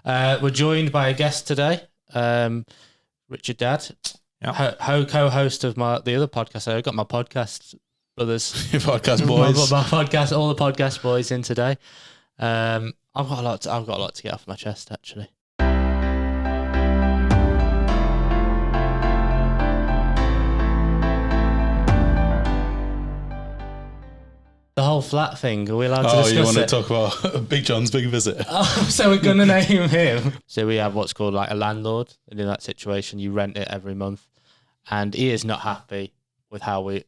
We're joined by a guest today, Richard Dad, co-host of the other podcast. I got my podcast brothers, your podcast boys, my podcast, all the podcast boys in today. I've got a lot to get off my chest, actually. The whole flat thing, are we allowed to discuss it? Oh, you want to talk about Big John's big visit? Oh, so we're going to name him. So we have what's called like a landlord, and in that situation, you rent it every month, and he is not happy with how we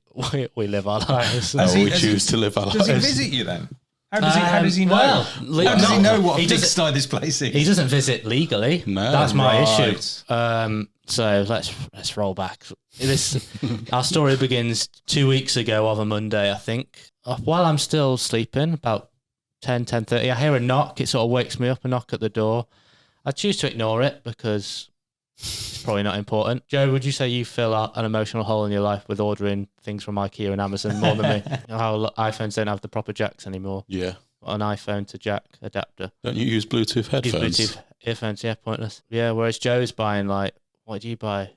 live our lives. How we choose to live our lives. Does he visit you then? How does he know? How does he know what big style this place is? He doesn't visit legally. No, that's my issue. Right. So let's roll back. Our story begins 2 weeks ago of a Monday, I think. While I'm still sleeping, about 10:30, I hear a knock. It sort of wakes me up, a knock at the door. I choose to ignore it because it's probably not important. Joe, would you say you fill out an emotional hole in your life with ordering things from IKEA and Amazon more than me? How iPhones don't have the proper jacks anymore. Yeah. An iPhone to jack adapter. Don't you use Bluetooth headphones? Use Bluetooth earphones, yeah, pointless. Yeah, whereas Joe's buying what do you buy?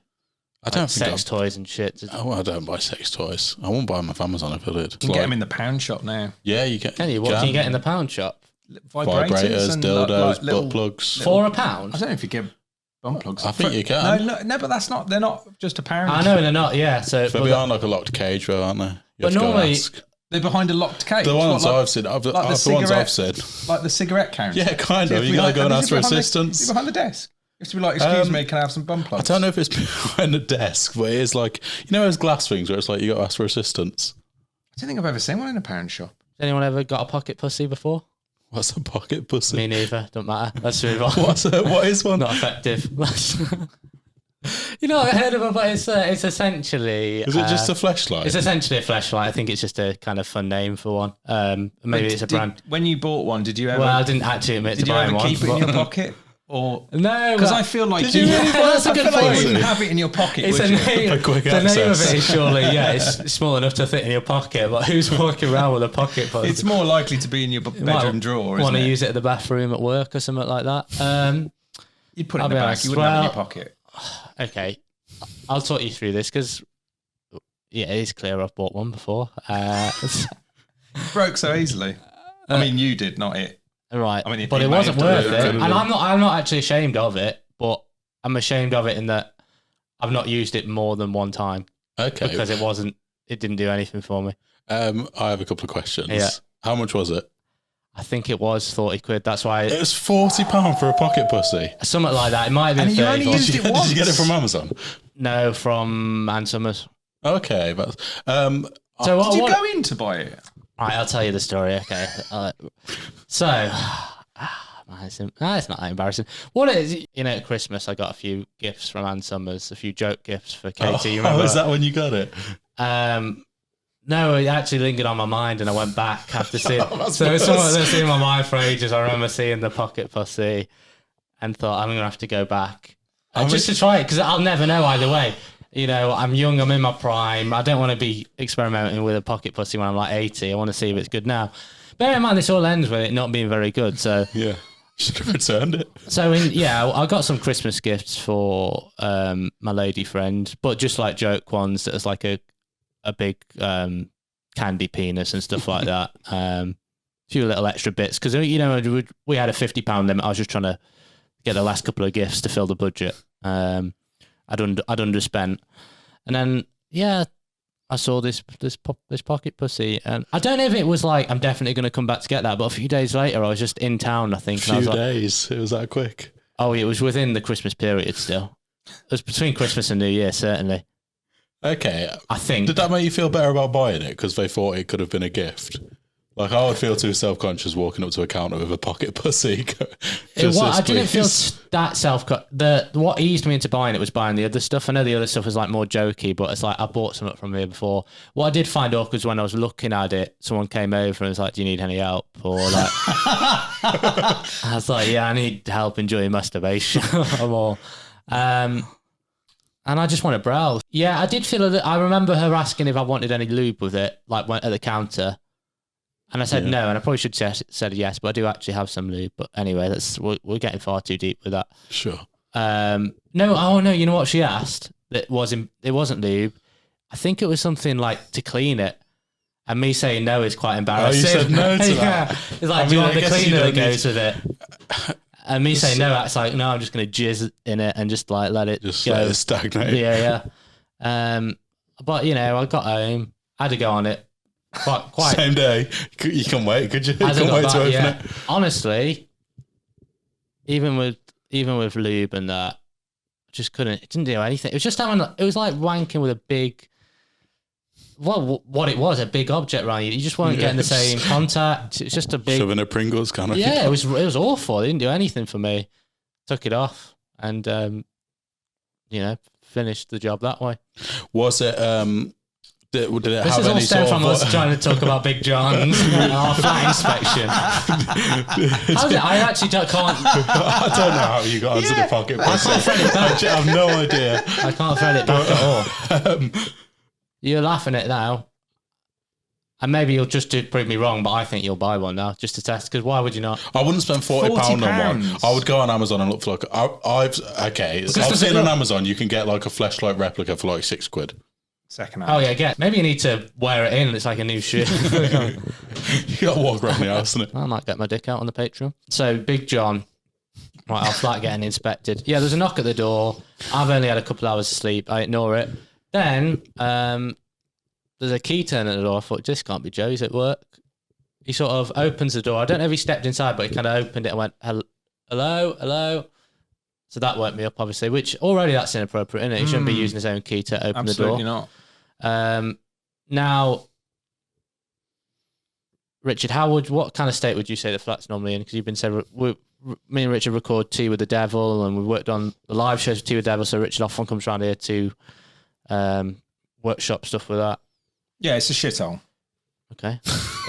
I don't think sex toys and shit. Oh, I don't buy sex toys. I won't buy them off Amazon if I did. You can get them in the pound shop now. Yeah, you can. Can you? What can you get in the pound shop? Vibrators, and dildos, little, butt plugs. For a pound? I don't know if you get bum plugs. I think you can. No, but that's not. They're not just a pound. I know they're not. Yeah, so they're behind like a locked cage, though, aren't they? But normally they're behind a locked cage. The ones I've seen, the ones I've said, like the cigarette counter. Yeah, kind of. You gotta go and ask for assistance. You're behind the desk. You have to be like, excuse me, can I have some bum plugs? I don't know if it's behind the desk, but it is like, those glass things where it's like you got to ask for assistance. I don't think I've ever seen one in a pound shop. Has anyone ever got a pocket pussy before? What's a pocket pussy? Me neither. Don't matter. Let's move on. What is one? Not effective. I heard of it, but it's essentially... Is it just a fleshlight? It's essentially a fleshlight. I think it's just a kind of fun name for one. Maybe it's a brand. When you bought one, did you ever... Well, I didn't actually admit to buying one. Did you ever keep it in your pocket? Or no, because I feel like that's a good point. You wouldn't have it in your pocket. It's the name of it is surely it's small enough to fit in your pocket, but who's walking around with a pocket? It's more likely to be in your bedroom drawer. Want to use it at the bathroom at work or something like that? You'd put it in the bag. You wouldn't have it in your pocket. Okay, I'll talk you through this because it is clear I've bought one before. Broke so easily. I mean, you did, not it. Right, but it wasn't worth it, and I'm not actually ashamed of it, but I'm ashamed of it in that I've not used it more than one time. Okay, because it didn't do anything for me. I have a couple of questions. Yeah. How much was it? I think it was 40 quid. That's why it was £40 for a pocket pussy. Something like that. It might have been 30. And you only used it once. Did you get it from Amazon? No, from Ann Summers. Okay, but so did you go in to buy it? Right, I'll tell you the story. Okay, so it's not that embarrassing. What it is, at Christmas I got a few gifts from Ann Summers, a few joke gifts for Katie. You remember? Is that when you got it? No, it actually lingered on my mind, and I went back after seeing. So it's something that's in my mind for ages. I remember seeing the pocket pussy, and thought I'm gonna have to go back just to try it because I'll never know either way. I'm young, I'm in my prime. I don't want to be experimenting with a pocket pussy when I'm like 80. I want to see if it's good now. Bear in mind, this all ends with it not being very good. So yeah, should have returned it. So I got some Christmas gifts for my lady friend, but just like joke ones that was like a big candy penis and stuff like that. A few little extra bits because we had a £50 limit. I was just trying to get the last couple of gifts to fill the budget. I'd underspent, and then I saw this pocket pussy, and I don't know if it was like I'm definitely going to come back to get that, but a few days later I was just in town. I think. Days. It was that quick. Oh, it was within the Christmas period. Still, it was between Christmas and New Year, certainly. Okay, I think. Did that make you feel better about buying it because they thought it could have been a gift? Like, I would feel too self-conscious walking up to a counter with a pocket pussy. I didn't feel that self-conscious. What eased me into buying it was buying the other stuff. I know the other stuff was like more jokey, but it's like I bought something from here before. What I did find awkward was when I was looking at it, someone came over and was like, "Do you need any help?" Or like, I was like, "Yeah, I need help enjoying masturbation." And I just want to browse. Yeah, I did feel I remember her asking if I wanted any lube with it, like went at the counter. And I said no, and I probably should have said yes, but I do actually have some lube. But anyway, we're getting far too deep with that. Sure. No, you know what she asked? It wasn't lube. I think it was something like to clean it. And me saying no is quite embarrassing. Oh, you said no to that? It's like, do you want the cleaner that goes with it? And me saying no, it's like, no, I'm just going to jizz in it and just like let it go. Let it stagnate. Yeah. But, you know, I got home, I had to go on it. Quite Same day. You can wait, could you? You can wait to open it. Honestly, even with lube and that, just couldn't. It didn't do anything. It was just it was like wanking with a big. Well, what it was, a big object around you. You just weren't getting the same contact. It's just a big shoving a Pringles kind of. Yeah, it was awful. It didn't do anything for me. Took it off and you know, finished the job that way. Was it? Did it this have any sort of? From us trying to talk about Big John's our flat inspection. How's it? I actually can't. I don't know how you got onto the pocket pussy. I have no idea. I can't thread it back at all. You're laughing at it now. And maybe you'll just prove me wrong, but I think you'll buy one now just to test. Because why would you not? I wouldn't spend £40 on one. I would go on Amazon and look for like I've seen on Amazon you can get like a fleshlight replica for like £6. Second hand. Oh yeah, maybe you need to wear it in. It's like a new shoe. You got to walk around the house, isn't it? I might get my dick out on the Patreon. So Big John, right? Our flat getting inspected. Yeah, there's a knock at the door. I've only had a couple hours of sleep. I ignore it. Then there's a key turn at the door. I thought, this can't be Joe. He's at work. He sort of opens the door. I don't know if he stepped inside, but he kind of opened it and went, hello. So that woke me up, obviously, which already that's inappropriate, isn't it? He shouldn't be using his own key to open Absolutely the door. Not. Now, Richard, what kind of state would you say the flat's normally in? Because you've been saying, me and Richard record Tea with the Devil, and we worked on the live shows with Tea with the Devil, so Richard often comes around here to workshop stuff with that. Yeah, it's a shithole. Okay.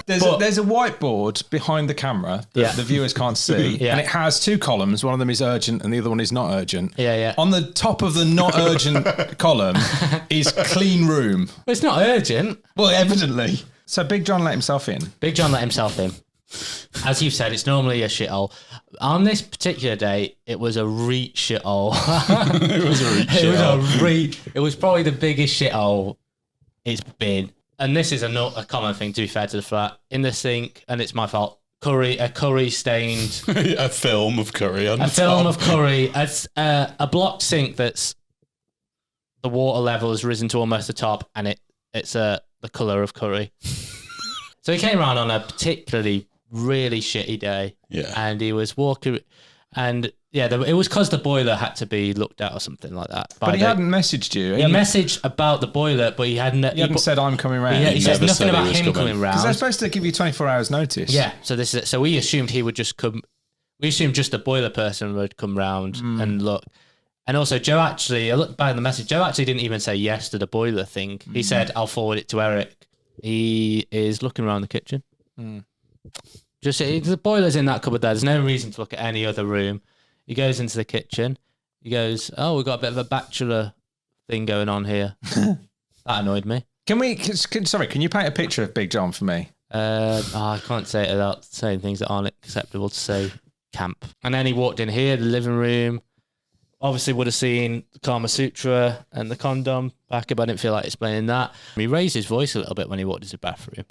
There's a whiteboard behind the camera that the viewers can't see, and it has two columns. One of them is urgent, and the other one is not urgent. Yeah. On the top of the not urgent column is clean room. Well, it's not urgent. Well, evidently. So Big John let himself in. Big John let himself in. As you've said, it's normally a shithole. On this particular day, it was a reet shithole. It was a reet shithole. It was probably the biggest shithole it's been. And this is a common thing, to be fair to the flat. In the sink, and it's my fault, a curry stained... a film of curry on a the film top. of curry. It's a blocked sink that's... The water level has risen to almost the top, and it's the colour of curry. So he came around on a particularly really shitty day. Yeah. And he was walking... And... Yeah, it was because the boiler had to be looked at or something like that. But he hadn't messaged you. He messaged about the boiler, but he hadn't said, I'm coming round. He said nothing about him coming round. Because they're supposed to give you 24 hours notice. Yeah, so this is it. So we assumed he would just come. We assumed just the boiler person would come round and look. And also, Joe actually, I looked back in the message, Joe actually didn't even say yes to the boiler thing. He said, I'll forward it to Eric. He is looking around the kitchen. Just the boiler's in that cupboard there. There's no reason to look at any other room. He goes into the kitchen. He goes, oh, we've got a bit of a bachelor thing going on here. That annoyed me. Can you paint a picture of Big John for me? I can't say it without saying things that aren't acceptable to say. Camp. And then he walked in here, the living room. Obviously would have seen the Kama Sutra and the condom back up. I didn't feel like explaining that. He raised his voice a little bit when he walked into the bathroom.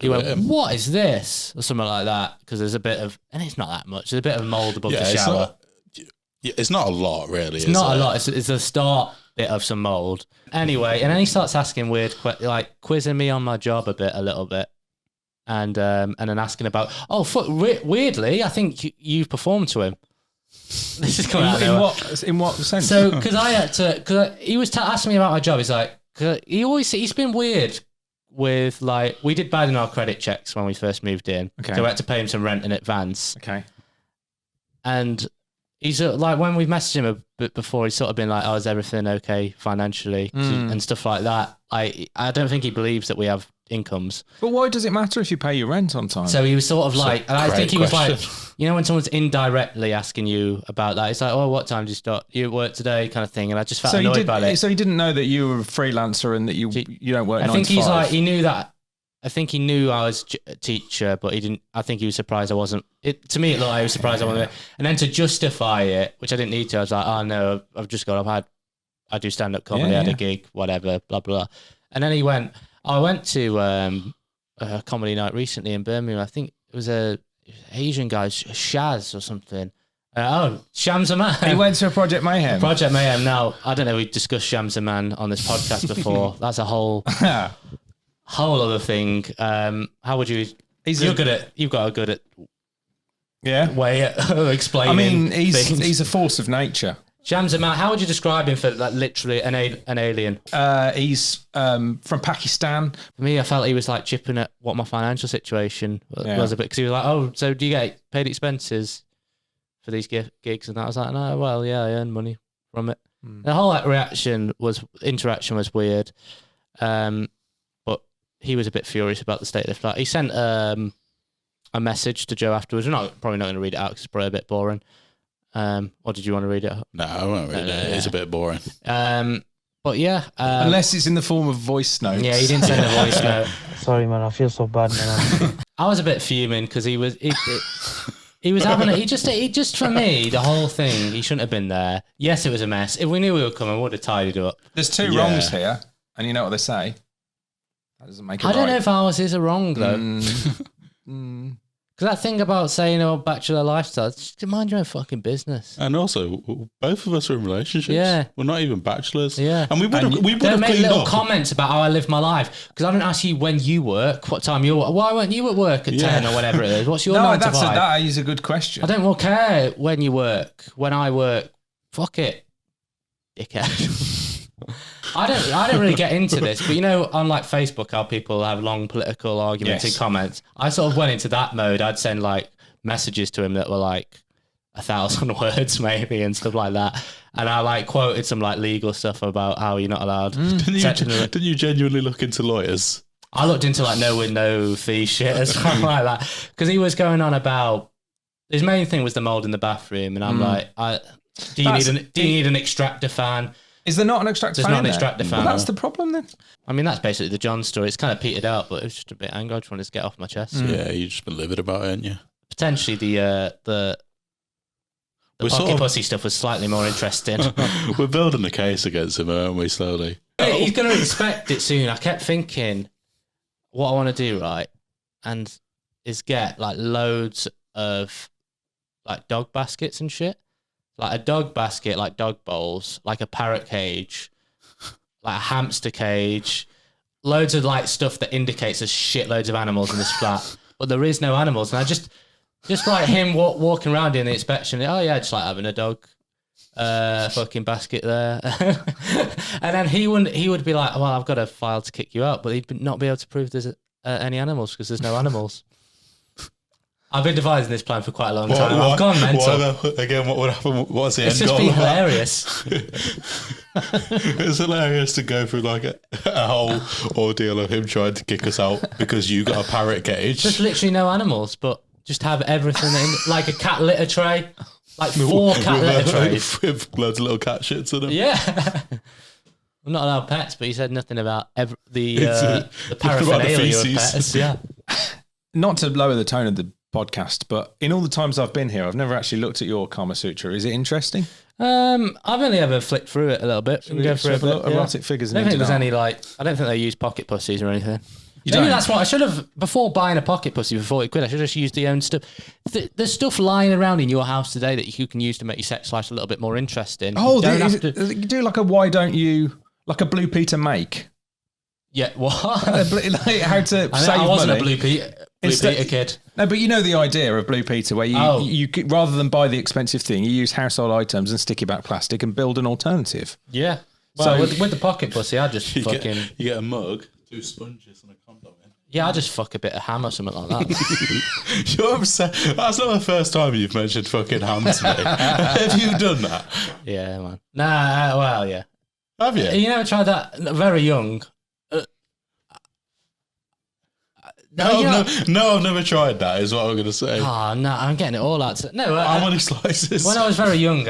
He went, what is this? Or something like that. Because there's a bit of, and it's not that much, there's a bit of mould above the shower. It's not a lot, really. It's not a lot. It's the start bit of some mould. Anyway, and then he starts asking quizzing me on my job a little bit. And then asking about, weirdly, I think you performed to him. This is coming out in what sense? So, because he was asking me about my job. He's like, he's been weird with we did bad in our credit checks when we first moved in. Okay. So we had to pay him some rent in advance. Okay. And he's when we've messaged him a bit before, he's sort of been like, oh, is everything okay financially and stuff like that. I don't think he believes that we have incomes. But why does it matter if you pay your rent on time? So he was sort of and I think he was question. when someone's indirectly asking you about that, it's like, oh, what time did you start? You work today, kind of thing. And I just felt annoyed by it. So he didn't know that you were a freelancer and that you don't work 9 to 5. I think he's he knew that I think he knew I was a teacher, but he didn't. I think he was surprised I wasn't. To me, it looked like he was surprised I wasn't. And then to justify it, which I didn't need to, I was like, oh no, I've just got up. I do stand up comedy, I had a gig, whatever, blah blah. And then he went. I went to a comedy night recently in Birmingham. I think it was a Asian guy, Shaz or something. Shams a Man. He went to a Project Mayhem. Project Mayhem. Now, I don't know. We discussed Shams a Man on this podcast before. That's a whole other thing. How would you? You've got a good at way of explaining. I mean, things. he's a force of nature. Shams a Man. How would you describe him for like literally an alien? He's from Pakistan. For me, I felt he was like chipping at what my financial situation was a bit, because he was like, "Oh, so do you get paid expenses for these gigs?" And I was like, "No, well, yeah, I earn money from it." The whole interaction was weird, but he was a bit furious about the state of the flat. He sent a message to Joe afterwards. We're probably not going to read it out because it's probably a bit boring. Or did you want to read it out? No, I won't read it. It's a bit boring. But yeah, unless it's in the form of voice notes. Yeah, he didn't send a voice note. Sorry, man. I feel so bad, man. I was a bit fuming because he was having it. He just for me, the whole thing, he shouldn't have been there. Yes, it was a mess. If we knew we were coming, we would have tidied it up. There's two wrongs here, and you know what they say. That doesn't make it I don't know if ours is a wrong though. Because that thing about saying, bachelor lifestyle, just mind your own fucking business. And also, both of us are in relationships. Yeah. We're not even bachelors. Yeah. And we would have don't make little up. comments about how I live my life. Because I don't ask you when you work, what time you're. Why weren't you at work at 10 or whatever it is? What's your 9 to 5? That is a good question. I don't care when you work. When I work, fuck it, dickhead. I don't really get into this, but you know, on like Facebook, how people have long political argumented comments. I sort of went into that mode. I'd send like messages to him that were like 1,000 words maybe and stuff like that. And I like quoted some like legal stuff about how you're not allowed. Didn't you genuinely look into lawyers? I looked into like no fee shit or something like that, because he was going on about his main thing was the mold in the bathroom, and I'm like, do you need an extractor fan? Is there not an extractor fan? There's not an extractor fan. Well, that's the problem then. I mean, that's basically the John story. It's kind of petered out, but it was just a bit angry. I just wanted to get off my chest. Yeah, you've just been livid about it, haven't you? Potentially the pocket pussy stuff was slightly more interesting. We're building the case against him, aren't we, slowly? He's going to expect it soon. I kept thinking, what I want to do, right, and is get like loads of like dog baskets and shit. Like a dog basket, like dog bowls, like a parrot cage, like a hamster cage, loads of like stuff that indicates there's shitloads of animals in this flat, but there is no animals. And I just like him walking around in the inspection. Oh yeah, just like having a dog fucking basket there. And then he would be like, well, I've got a file to kick you out, but he'd not be able to prove there's any animals because there's no animals. I've been devising this plan for quite a long time. I've gone mental. What would happen? What's the end goal? It's just been hilarious. It's hilarious to go through like a whole ordeal of him trying to kick us out because you got a parrot cage. Just literally no animals, but just have everything in, like a cat litter tray, like 4 cat litter trays with loads of little cat shits in them. Yeah. I'm not allowed pets, but he said nothing about the paraphernalia of pets. Yeah. Not to lower the tone of the podcast, but in all the times I've been here, I've never actually looked at your Kama Sutra. Is it interesting? I've only ever flicked through it a little bit. We go through erotic figures. I don't think there's any I don't think they use pocket pussies or anything. Maybe that's what I should have, before buying a pocket pussy for 40 quid, I should have just used the own stuff. There's stuff lying around in your house today that you can use to make your sex life a little bit more interesting. Oh, you do like a why don't you, like a Blue Peter make? Yeah, what? Like how to save I wasn't money. A Blue Peter kid. No, but you know the idea of Blue Peter, where you rather than buy the expensive thing, you use household items and sticky back plastic and build an alternative. Yeah. Well, with the pocket pussy, I just you get a mug, 2 sponges and a condom in. Yeah, I just fuck a bit of ham or something like that. You're upset. That's not the first time you've mentioned fucking ham to me. Have you done that? Yeah, man. Nah, well, yeah. Have you? You never tried that? Very young. No, I've never tried that, is what I'm going to say. Oh, no, I'm getting it all out. How many slices? When I was very young,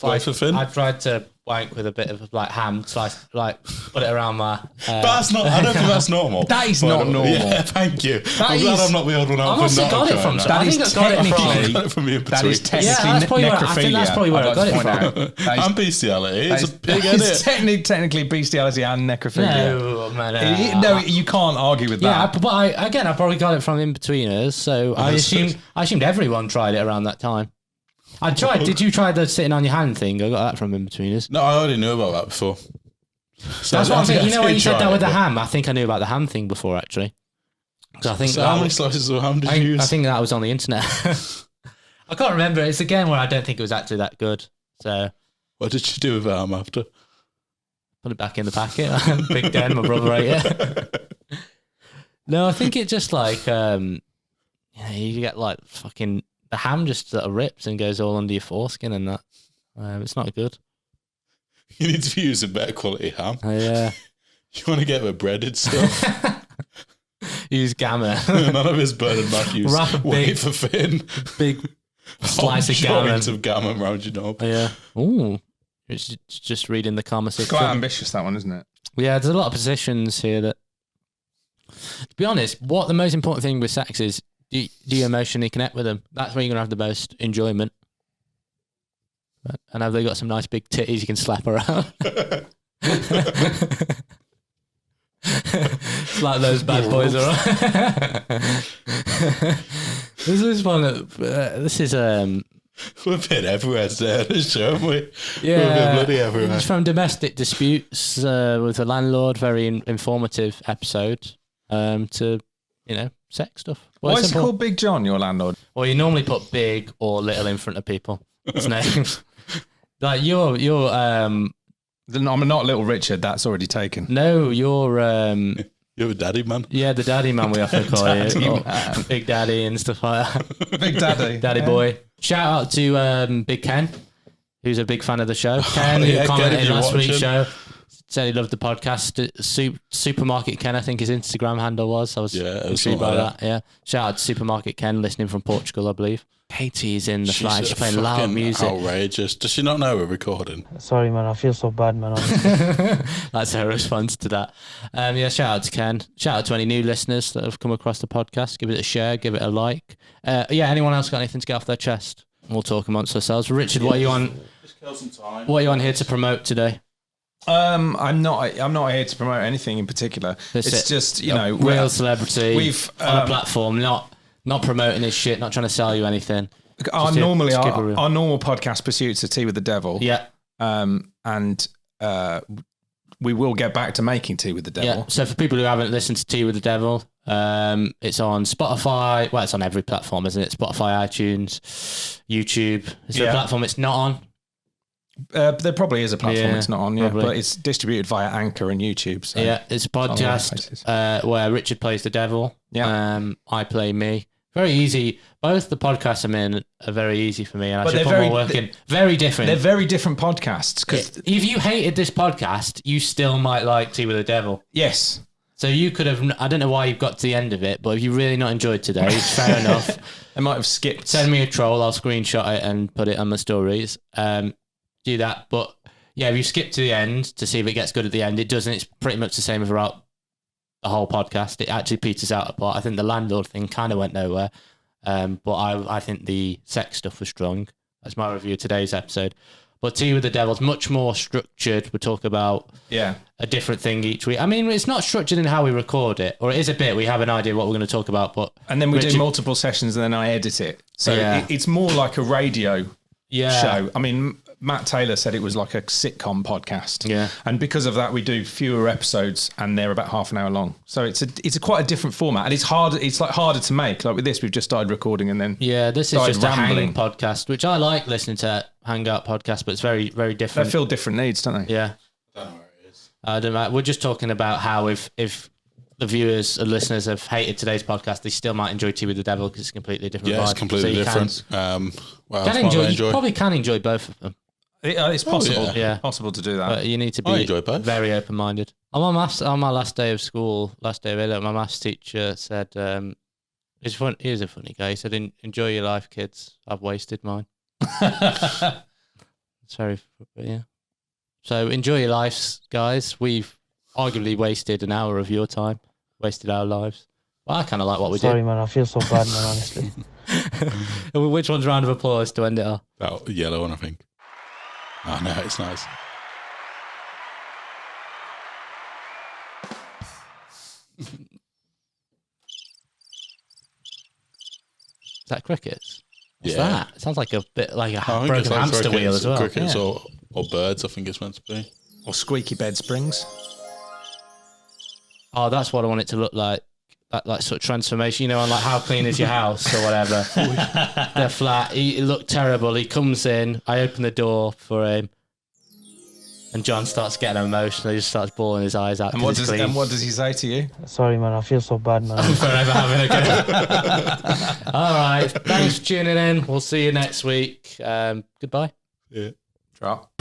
Wafer thin? I tried to wank with a bit of like ham, slice, like put it around my. But that's not. I don't think that's normal. That is not normal. Yeah, thank you. I'm glad I'm not the old one. I must have got it from. That is technically. That is technically necrophilia. I think that's probably where I got it from. And bestiality. It's a big It's edit. technically bestiality and necrophilia. No, man. No, you can't argue with Yeah, that. but I probably got it from In-Betweeners, so I assumed everyone tried it around that time. I tried. Did you try the sitting on your hand thing? I got that from In-Betweeners. No, I already knew about that before. So That's what I'm saying. You know when you said that with the ham. ham? I think I knew about the ham thing before, actually. So I think So how many slices of ham did you use? I think that was on the internet. I can't remember. It's again where I don't think it was actually that good. So What did you do with the ham after? put it back in the packet. Big Den, my brother ate it. No, I think it just like you get like fucking the ham just sort of rips and goes all under your foreskin and that. It's not good. You need to be using better quality ham. Yeah. You want to get the breaded stuff. Use gammon. None of his Bernard Matthews. Wrap a Wait big- for Finn. Big slice of Whole gammon. joint of gammon round your knob. Yeah. Ooh. It's just reading the Kama It's Sutra. quite ambitious, that one, isn't it? Yeah, there's a lot of positions here that, to be honest, what the most important thing with sex is, do you emotionally connect with them? That's where you're going to have the most enjoyment. And have they got some nice big titties you can slap around? It's like those bad boys are on. This is one this is We're a bit everywhere today on this show, aren't we? yeah, We're a bit bloody everywhere. it's from domestic disputes with the landlord. Very informative episode. To sex stuff. Well, Why is it simple. called Big John, your landlord? Well, you normally put big or little in front of people. It's names. Like you're I'm not Little Richard, that's already taken. no, you're You're a daddy man. yeah, the daddy man we often call you, Daddy or man. Big Daddy and stuff like that. Big Daddy. Daddy boy. Shout out to Big Ken, who's a big fan of the show. Ken, yeah, who Ken, commented if you're last week's watching. show, said he loved the podcast. Supermarket Ken, I think his Instagram handle was. I was intrigued by that. Yeah. Shout out to Supermarket Ken, listening from Portugal, I believe. Katie's in the flat. She's playing loud fucking music. Outrageous. Does she not know we're recording? Sorry, man. I feel so bad, man. Honestly. That's her response to that. Yeah, shout out to Ken. Shout out to any new listeners that have come across the podcast. Give it a share, give it a like. Anyone else got anything to get off their chest? We'll talk amongst ourselves. Richard, what are you on? Just kill some time. What are you on here to promote today? I'm not here to promote anything in particular. It's just, real celebrity we've, on a platform, not promoting his shit, not trying to sell you anything. our Just to normal podcast pursuits are Tea with the Devil. Yeah. And we will get back to making Tea with the Devil. Yeah. So for people who haven't listened to Tea with the Devil, it's on Spotify. Well, it's on every platform, isn't it? Spotify, iTunes, YouTube. Is there a platform it's not on? There probably is a platform it's not on, probably. but it's distributed via Anchor and YouTube. So. Yeah, it's a podcast where Richard plays the devil. Yeah. I play me. Very easy. Both the podcasts I'm in are very easy for me, and But I should they're put more work in. Very different. They're very different podcasts. Because If you hated this podcast, you still might like Tea with the Devil. yes, So you could have. I don't know why you've got to the end of it, but if you really not enjoyed today, it's fair enough. they might have skipped. Send me a troll. I'll screenshot it and put it on my stories. Do that. But yeah, if you skip to the end to see if it gets good at the end, it doesn't. It's pretty much the same throughout the whole podcast. It actually peters out apart. I think the landlord thing kind of went nowhere. But I think the sex stuff was strong. That's my review of today's episode. But Tea with the Devil's much more structured. We talk about a different thing each week. I mean, it's not structured in how we record it, or it is a bit. We have an idea of what we're going to talk about, but And then we do multiple sessions and then I edit it. So it's more like a radio show. I mean, Matt Taylor said it was like a sitcom podcast. Yeah. And because of that, we do fewer episodes and they're about half an hour long. So it's a quite a different format. And it's hard. It's like harder to make. Like with this, we've just started recording and then this is just rambling. a hang podcast, which I like listening to Hangout podcast, but it's very, very they different. fill different needs, don't they? Yeah. I don't know where it is. I don't know. We're just talking about how if the viewers and listeners have hated today's podcast, they still might enjoy Tea with the Devil because it's a completely different vibe. Yeah, it's completely So you different. What else Can might I enjoy, you probably can enjoy both of them, It's possible. yeah. Possible to do that. but you need to I be enjoy both. very open-minded. On my last day of school, last day of it, my maths teacher said, he's a funny guy. He said, enjoy your life, kids. I've wasted mine. It's very, but yeah. So enjoy your lives, guys. We've arguably wasted an hour of your time, wasted our lives. Well, I kind of like what we Sorry, did. man. I feel so bad, man. Honestly. Which one's round of applause to end it off? That yellow one, I think. Oh, no, it's nice. Is that crickets? What's Yeah. that? It sounds like a bit like a I think broken it's like hamster wheel as well. Crickets Yeah. or birds, I think it's meant to be. Or squeaky bed springs. Oh, that's what I want it to look like. That like sort of transformation, you know, on like How Clean Is Your House or whatever. They're flat. It looked terrible. He comes in. I open the door for him, and John starts getting emotional. He just starts bawling his eyes out. And what does he say to you? Sorry, man. I feel so bad, man. Forever having a go. All right. Thanks for tuning in. We'll see you next week. Goodbye. Yeah. Drop.